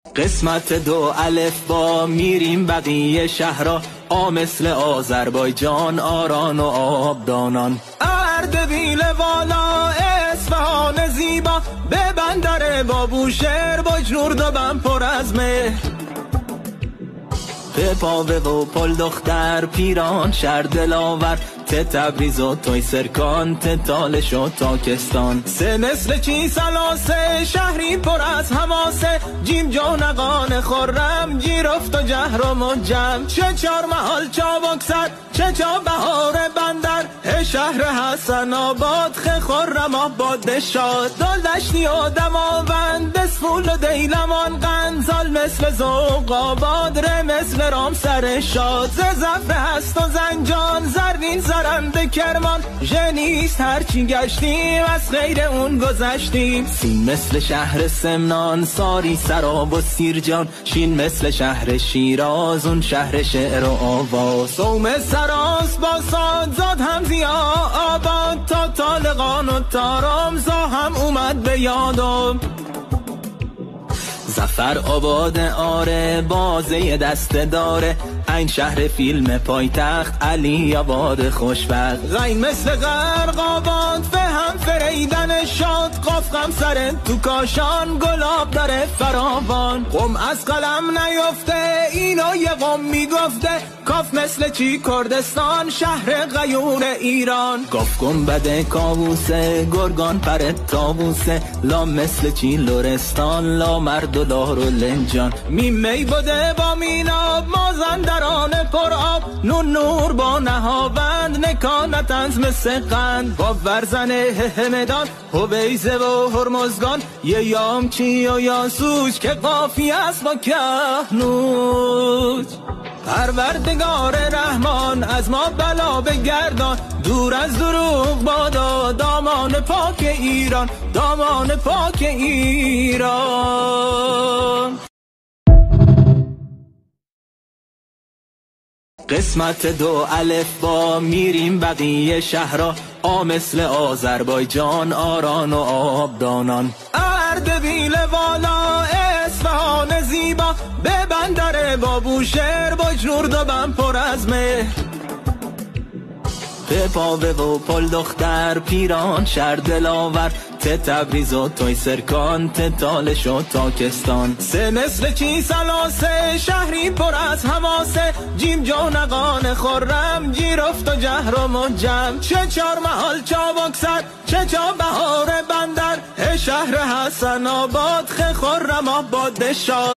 قسمت دو الف با میریم بقیه شهرها، مثل آذربایجان، آران و آبدانان. اردبیل والا، اصفهان زیبا، به بندر بابوشهر، بجنوردابم پر از مهر. به پاوه و پل دختر، پیران شهر دلاور، تبریز و توی سرکان، تالش و تاکستان. سه مثل چی سلاسه، شهری پر از حماسه، جیم جانقان خرم، جیرفت و جهر و مجم. چه چار محال چابک سر، چه چا بهار بندر، شهر حسن آباد، خرم آباد شاد. دل دشتی و دماوند، دسفول و دیلمان قند، زال مثل ذوق آباد، ره مثل رام سر شاد. ز زفر هست و زنجان، زرین زرند کرمان، ژنیست هرچی گشتیم، از غیر اون گذشتیم. سین مثل شهر سمنان، ساری سراب و سیرجان، شین مثل شهر شیراز، اون شهر شعر و آواز. سوم سراس با ساد، زاد هم زیا آباد، تا طالقان و تارم، زا هم اومد به یادم. زفر آباد آره، بازه دست داره، این شهر فیلم پایتخت، علی آباد خوشبخت. غین مثل غرق آباد، فهم فریدن شاد، قاف غم سر تو کاشان، گلاب داره فراوان. قم از قلم نیفته، اینو یه قم میگفته، کاف مثل چی کردستان، شهر غیور ایران. گاف گنبد کاووسه، گرگان پر تابوسه، لا مثل چی لرستان، لا مرد و لار و لنجان. می بوده با میناب، مازندران پر آب، نور با نهاوند، نکانت از مثل قند. با ورزن همدان، هویزه و هرمزگان، یه یامچی و یاسوج، که قافی است با کهنوج. پروردگار رحمان، از ما بلا بگردان، دور از دروغ بادا، دامان پاک ایران، دامان پاک ایران. قسمت دو الف با میریم بقیه شهرها، مثل آذربایجان، آران و آبدانان. اردبیل والا، اصفهان زیبا، به بندر بابوشهر، بجنوردابم پر از مهر. به پاوه و پل دختر، پیران شهر دلاور، تبریز و توی سرکان، تالش و تاکستان. سه مثل چی سلاسه، شهری پر از حماسه، جیم جانقان خرم، جیرفت و جهر و مجم. چه چار محال چابک سر، چه چا بهار بندر، شهر حسن آباد، خرم آباد شاد.